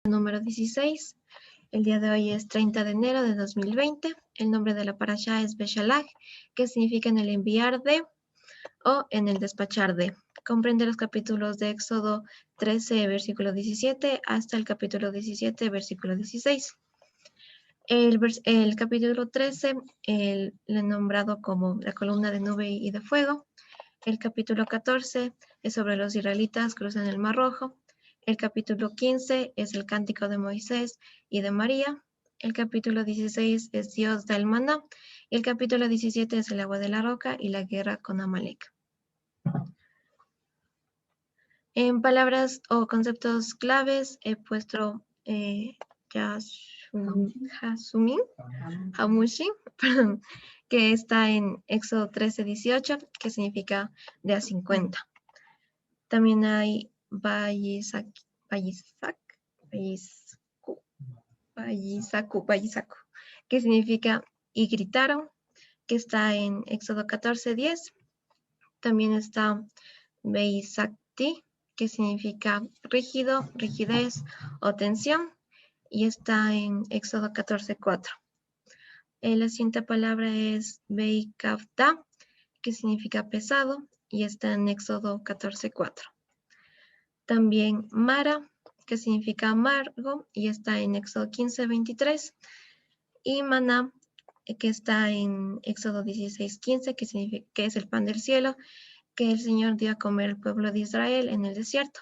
Número 16. El día de hoy es 30 de enero de 2020. El nombre de la parashá es Beshalach, que significa en el enviar de o en el despachar de. Comprende los capítulos de Éxodo 13, versículo 17, hasta el capítulo 17, versículo 16. El capítulo 13 le he nombrado como la columna de nube y de fuego. El capítulo 14 es sobre los israelitas cruzan el Mar Rojo. El capítulo 15 es el cántico de Moisés y de María. El capítulo 16 es Dios da el maná. Y el capítulo 17 es el agua de la roca y la guerra con Amalek. En palabras o conceptos claves he puesto Hamushi, que está en Éxodo 13:18, que significa de a 50. También hay Bayisaku, que significa y gritaron, que está en Éxodo 14:10. También está Beisakti, que significa rígido, rigidez o tensión, y está en Éxodo 14:4. La siguiente palabra es Beikavta, que significa pesado, y está en Éxodo 14:4. También Mara, que significa amargo, y está en Éxodo 15:23. Y Maná, que está en Éxodo 16:15, que es el pan del cielo, que el Señor dio a comer al pueblo de Israel en el desierto.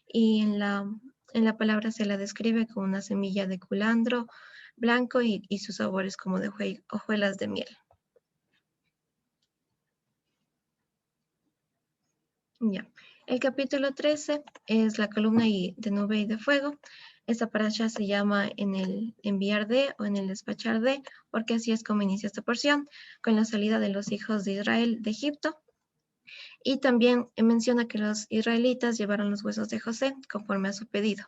Y en la palabra se la describe como una semilla de culantro blanco y su sabor es como de hojuelas de miel. Ya. El capítulo 13 es la columna de nube y de fuego. Esta parasha se llama en el enviar de o en el despachar de, porque así es como inicia esta porción, con la salida de los hijos de Israel de Egipto. Y también menciona que los israelitas llevaron los huesos de José conforme a su pedido.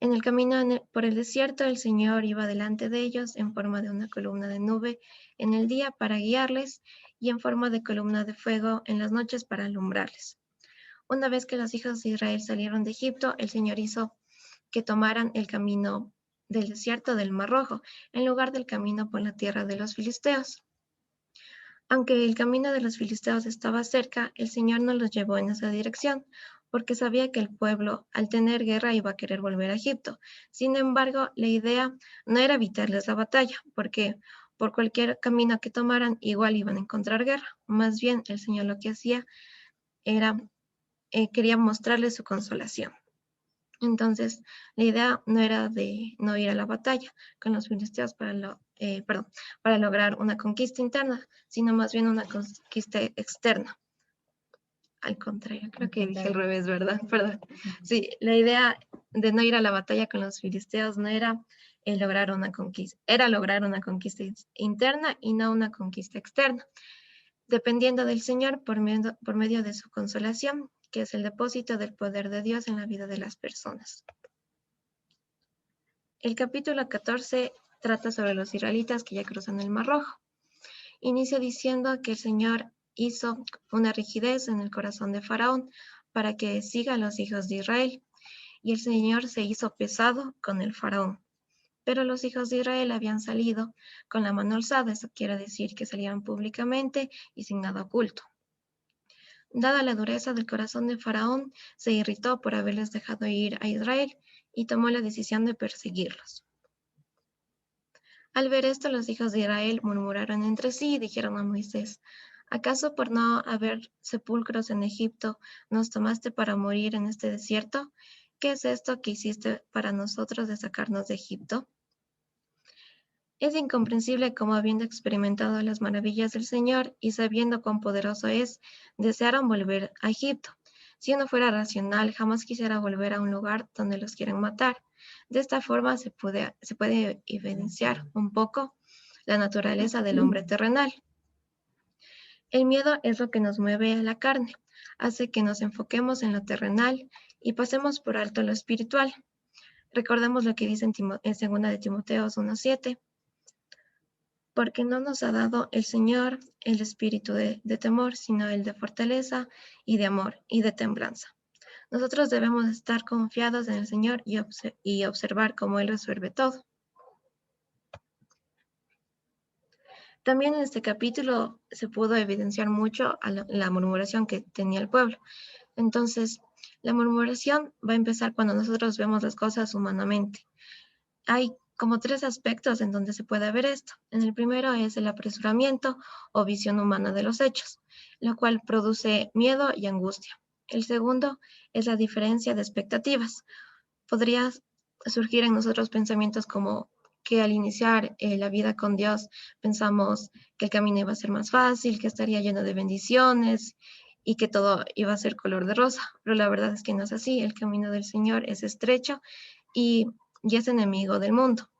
En el camino por el desierto, el Señor iba delante de ellos en forma de una columna de nube en el día para guiarles y en forma de columna de fuego en las noches para alumbrarles. Una vez que los hijos de Israel salieron de Egipto, el Señor hizo que tomaran el camino del desierto del Mar Rojo, en lugar del camino por la tierra de los filisteos. Aunque el camino de los filisteos estaba cerca, el Señor no los llevó en esa dirección, porque sabía que el pueblo, al tener guerra, iba a querer volver a Egipto. Sin embargo, la idea no era evitarles la batalla, porque por cualquier camino que tomaran, igual iban a encontrar guerra. Más bien, el Señor lo que hacía era, quería mostrarles su consolación. Entonces, la idea no era de no ir a la batalla con los filisteos para lograr una conquista interna, sino más bien una conquista externa. Al contrario, creo que dije al revés, ¿verdad? Perdón. Sí, la idea de no ir a la batalla con los filisteos no era lograr una conquista, era lograr una conquista interna y no una conquista externa, dependiendo del Señor por medio de su consolación, que es el depósito del poder de Dios en la vida de las personas. El capítulo 14 trata sobre los israelitas que ya cruzan el Mar Rojo. Inicia diciendo que el Señor hizo una rigidez en el corazón de Faraón para que siga a los hijos de Israel. Y el Señor se hizo pesado con el Faraón. Pero los hijos de Israel habían salido con la mano alzada. Eso quiere decir que salían públicamente y sin nada oculto. Dada la dureza del corazón de Faraón, se irritó por haberles dejado ir a Israel y tomó la decisión de perseguirlos. Al ver esto, los hijos de Israel murmuraron entre sí y dijeron a Moisés: ¿acaso por no haber sepulcros en Egipto nos tomaste para morir en este desierto? ¿Qué es esto que hiciste para nosotros de sacarnos de Egipto? Es incomprensible cómo, habiendo experimentado las maravillas del Señor y sabiendo cuán poderoso es, desearon volver a Egipto. Si uno fuera racional, jamás quisiera volver a un lugar donde los quieren matar. De esta forma se puede evidenciar un poco la naturaleza del hombre terrenal. El miedo es lo que nos mueve a la carne, hace que nos enfoquemos en lo terrenal y pasemos por alto lo espiritual. Recordemos lo que dice en 2 de Timoteo 1:7. Porque no nos ha dado el Señor el espíritu de temor, sino el de fortaleza y de amor y de templanza. Nosotros debemos estar confiados en el Señor y observar cómo Él resuelve todo. También en este capítulo se pudo evidenciar mucho a la murmuración que tenía el pueblo. Entonces, la murmuración va a empezar cuando nosotros vemos las cosas humanamente. Hay como tres aspectos en donde se puede ver esto. En el primero es el apresuramiento o visión humana de los hechos, lo cual produce miedo y angustia. El segundo es la diferencia de expectativas. Podría surgir en nosotros pensamientos como que al iniciar la vida con Dios pensamos que el camino iba a ser más fácil, que estaría lleno de bendiciones y que todo iba a ser color de rosa, pero la verdad es que no es así. El camino del Señor es estrecho y es enemigo del mundo.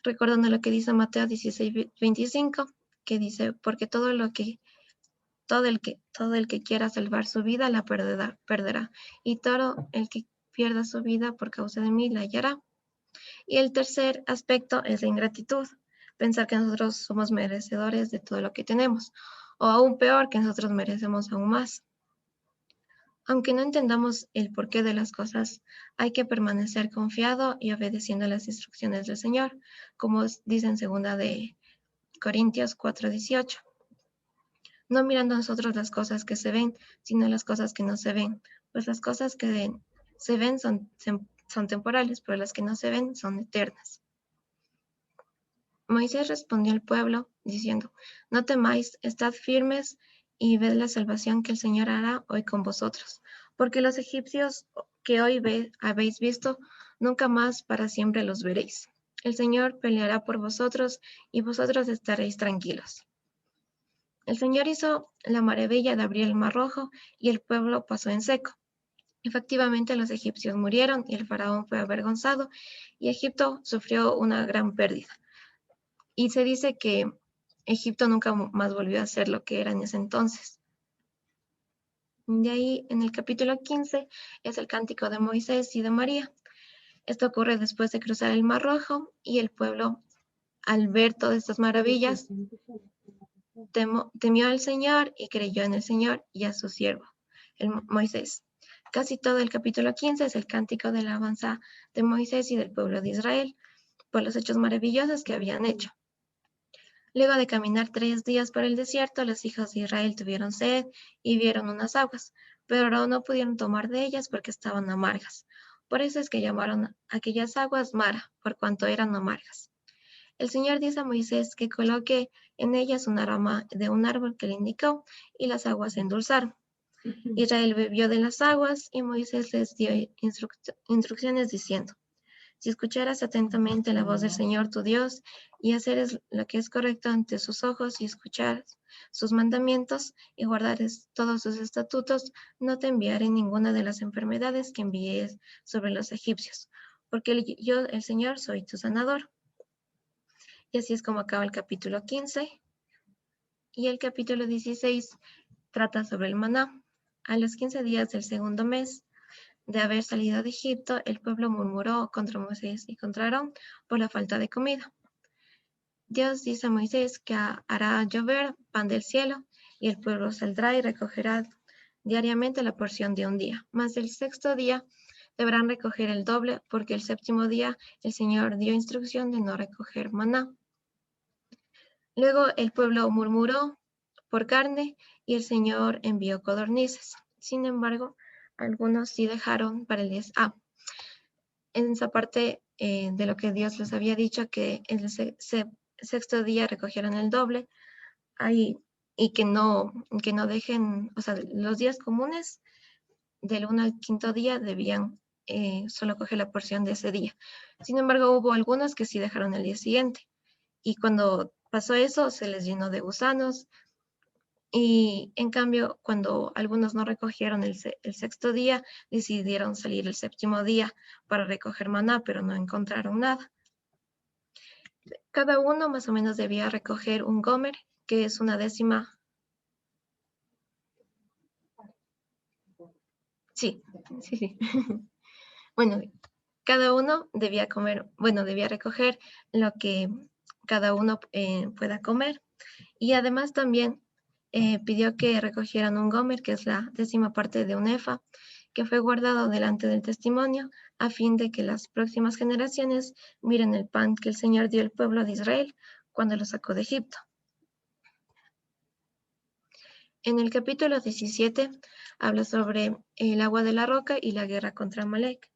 Recordando lo que dice Mateo 16:25, que dice, porque todo el que quiera salvar su vida la perderá, y todo el que pierda su vida por causa de mí la hallará. Y el tercer aspecto es la ingratitud, pensar que nosotros somos merecedores de todo lo que tenemos, o aún peor, que nosotros merecemos aún más. Aunque no entendamos el porqué de las cosas, hay que permanecer confiado y obedeciendo las instrucciones del Señor, como dice en 2 de Corintios 4:18. No mirando nosotros las cosas que se ven, sino las cosas que no se ven, pues las cosas que se ven son temporales, pero las que no se ven son eternas. Moisés respondió al pueblo diciendo, no temáis, estad firmes y ved la salvación que el Señor hará hoy con vosotros, porque los egipcios que hoy habéis visto, nunca más para siempre los veréis. El Señor peleará por vosotros y vosotros estaréis tranquilos. El Señor hizo la maravilla de abrir el mar rojo y el pueblo pasó en seco. Efectivamente, los egipcios murieron y el faraón fue avergonzado y Egipto sufrió una gran pérdida. Y se dice que Egipto nunca más volvió a ser lo que era en ese entonces. De ahí, en el capítulo 15, es el cántico de Moisés y de María. Esto ocurre después de cruzar el Mar Rojo y el pueblo, al ver todas estas maravillas, temió al Señor y creyó en el Señor y a su siervo, Moisés. Casi todo el capítulo 15 es el cántico de la alabanza de Moisés y del pueblo de Israel por los hechos maravillosos que habían hecho. Luego de caminar 3 días por el desierto, los hijos de Israel tuvieron sed y vieron unas aguas, pero no pudieron tomar de ellas porque estaban amargas. Por eso es que llamaron aquellas aguas Mara, por cuanto eran amargas. El Señor dice a Moisés que coloque en ellas una rama de un árbol que le indicó, y las aguas se endulzaron. Israel bebió de las aguas, y Moisés les dio instrucciones diciendo, si escucharas atentamente la voz del Señor tu Dios, y haceres lo que es correcto ante sus ojos, y escuchares sus mandamientos, y guardares todos sus estatutos, no te enviaré ninguna de las enfermedades que envíes sobre los egipcios, porque yo, el Señor, soy tu sanador. Y así es como acaba el capítulo 15. Y el capítulo 16 trata sobre el maná. A los 15 días del segundo mes de haber salido de Egipto, el pueblo murmuró contra Moisés y contra Aarón por la falta de comida. Dios dice a Moisés que hará llover pan del cielo, y el pueblo saldrá y recogerá diariamente la porción de un día. Mas el sexto día deberán recoger el doble, porque el séptimo día el Señor dio instrucción de no recoger maná. Luego el pueblo murmuró por carne, y el Señor envió codornices. Sin embargo, algunos sí dejaron para el día. En esa parte de lo que Dios les había dicho, que el sexto día recogieran el doble, ahí, y que no dejen, o sea, los días comunes del 1 al 5.º día debían solo coger la porción de ese día. Sin embargo, hubo algunos que sí dejaron el día siguiente, y cuando pasó eso se les llenó de gusanos. Y en cambio, cuando algunos no recogieron el sexto día, decidieron salir el séptimo día para recoger maná, pero no encontraron nada. Cada uno más o menos debía recoger un gomer, que es una décima. Sí, sí. Bueno, cada uno debía recoger lo que cada uno pueda comer. Y además también pidió que recogieran un gomer, que es la décima parte de un efa, que fue guardado delante del testimonio, a fin de que las próximas generaciones miren el pan que el Señor dio al pueblo de Israel cuando lo sacó de Egipto. En el capítulo 17 habla sobre el agua de la roca y la guerra contra Amalek.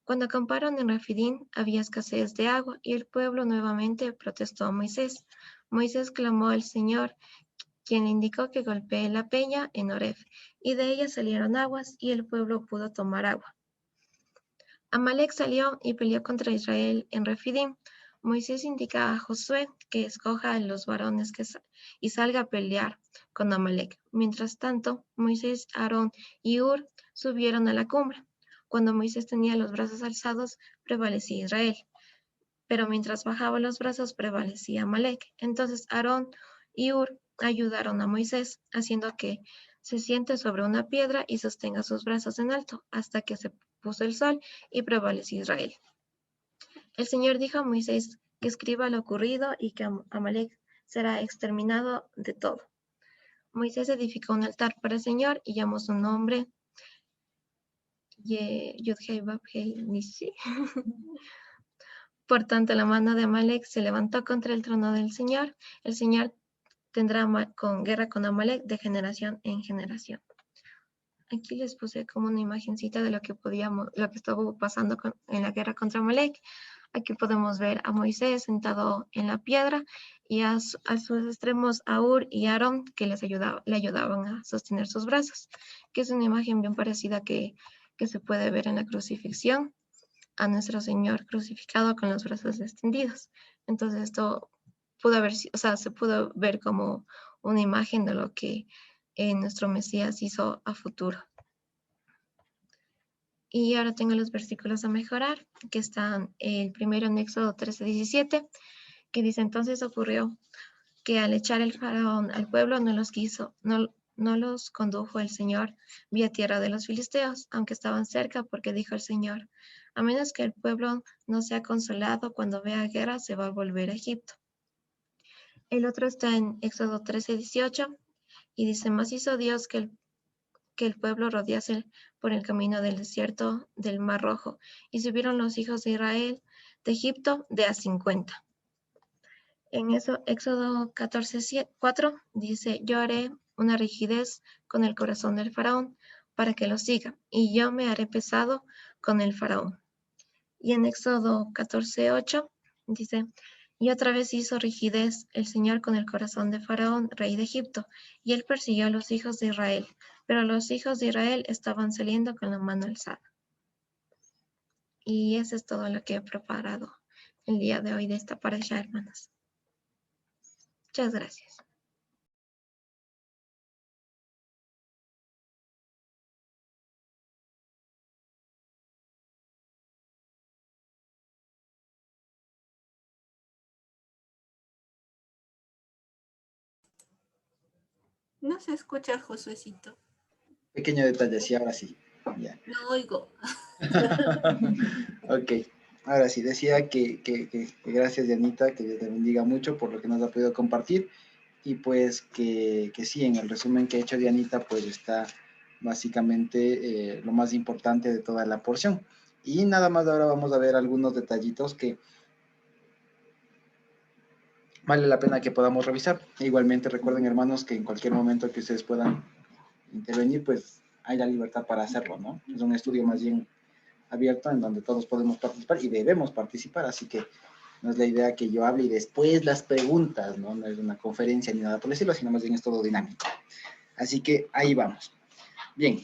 Cuando acamparon en Refidim había escasez de agua y el pueblo nuevamente protestó a Moisés. Moisés clamó al Señor, quien le indicó que golpee la peña en Horeb, y de ella salieron aguas y el pueblo pudo tomar agua. Amalek salió y peleó contra Israel en Refidim. Moisés indica a Josué que escoja a los varones y salga a pelear con Amalek. Mientras tanto, Moisés, Aarón y Hur subieron a la cumbre. Cuando Moisés tenía los brazos alzados, prevalecía Israel. Pero mientras bajaba los brazos, prevalecía Amalek. Entonces Aarón y Hur ayudaron a Moisés, haciendo que se siente sobre una piedra y sostenga sus brazos en alto, hasta que se puso el sol y prevaleció Israel. El Señor dijo a Moisés que escriba lo ocurrido y que Amalek será exterminado de todo. Moisés edificó un altar para el Señor y llamó su nombre Yud-Heh-Vav-Heh-Nisi. Por tanto, la mano de Amalek se levantó contra el trono del Señor. El Señor tendrá guerra con Amalek de generación en generación. Aquí les puse como una imagencita de lo que estuvo pasando en la guerra contra Amalek. Aquí podemos ver a Moisés sentado en la piedra y a sus extremos a Hur y Aarón que le ayudaban a sostener sus brazos, que es una imagen bien parecida que se puede ver en la crucifixión a nuestro Señor crucificado con los brazos extendidos. Entonces esto se pudo ver como una imagen de lo que nuestro Mesías hizo a futuro. Y ahora tengo los versículos a mejorar, que están el primero en Éxodo 13:17, que dice: entonces ocurrió que al echar el faraón al pueblo no los condujo el Señor vía tierra de los filisteos, aunque estaban cerca, porque dijo el Señor: a menos que el pueblo no sea consolado cuando vea guerra, se va a volver a Egipto. El otro está en Éxodo 13:18 y dice: más hizo Dios que el pueblo rodease por el camino del desierto del Mar Rojo, y subieron los hijos de Israel de Egipto de a 50. En eso, Éxodo 14:4 dice: yo haré una rigidez con el corazón del faraón para que lo siga, y yo me haré pesado con el faraón. Y en Éxodo 14:8 dice: y otra vez hizo rigidez el Señor con el corazón de Faraón, rey de Egipto, y él persiguió a los hijos de Israel, pero los hijos de Israel estaban saliendo con la mano alzada. Y eso es todo lo que he preparado el día de hoy de esta parasha, hermanas. Muchas gracias. No se escucha, Josuecito. Pequeño detalle, sí, ahora sí. Ya. No oigo. Ok, ahora sí, decía que gracias, Dianita, que Dios te bendiga mucho por lo que nos ha podido compartir. Y pues que sí, en el resumen que ha hecho Dianita, pues está básicamente lo más importante de toda la porción. Y nada más ahora vamos a ver algunos detallitos que vale la pena que podamos revisar. E igualmente recuerden, hermanos, que en cualquier momento que ustedes puedan intervenir, pues hay la libertad para hacerlo, ¿no? Es un estudio más bien abierto en donde todos podemos participar y debemos participar, así que no es la idea que yo hable y después las preguntas, ¿no? No es una conferencia ni nada por decirlo, sino más bien es todo dinámico. Así que ahí vamos. Bien,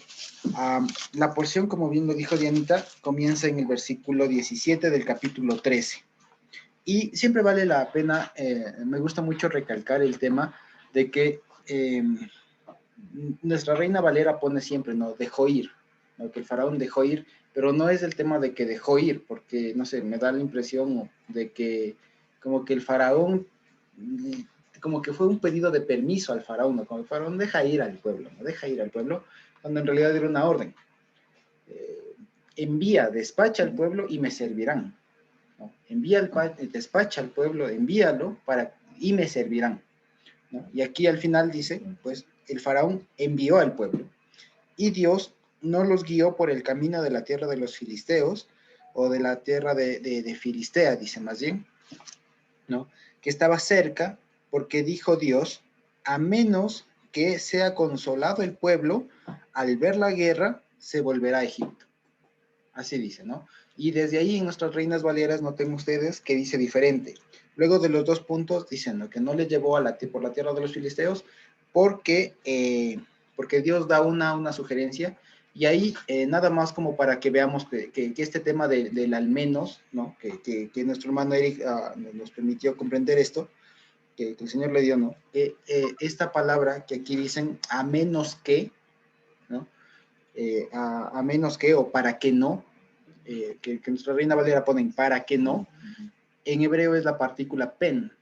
la porción, como bien lo dijo Dianita, comienza en el versículo 17 del capítulo 13. Y siempre vale la pena, me gusta mucho recalcar el tema de que nuestra reina Valera pone siempre, ¿no? Dejó ir, ¿no? Que el faraón dejó ir, pero no es el tema de que dejó ir, porque, no sé, me da la impresión de que como que el faraón, como que fue un pedido de permiso al faraón, ¿no? Como el faraón deja ir al pueblo, ¿no? Deja ir al pueblo, cuando en realidad era una orden. Envía, despacha al pueblo y me servirán, ¿no? Despacha al pueblo, envíalo y me servirán, ¿no? Y aquí al final dice, pues, el faraón envió al pueblo y Dios no los guió por el camino de la tierra de los filisteos, o de la tierra de Filistea, dice más bien, ¿no? Que estaba cerca, porque dijo Dios, a menos que sea consolado el pueblo, al ver la guerra, se volverá a Egipto. Así dice, ¿no? Y desde ahí en nuestras Reinas Valeras noten ustedes que dice diferente. Luego de los dos puntos diciendo que no le llevó por la tierra de los filisteos porque Dios da una sugerencia. Y ahí nada más como para que veamos que este tema del al menos, ¿no? Que nuestro hermano Eric nos permitió comprender esto, que el Señor le dio, ¿no? Esta palabra que aquí dicen a menos que, ¿no? A menos que o para que no, que nuestra Reina Valera ponen para que no, en hebreo es la partícula pen,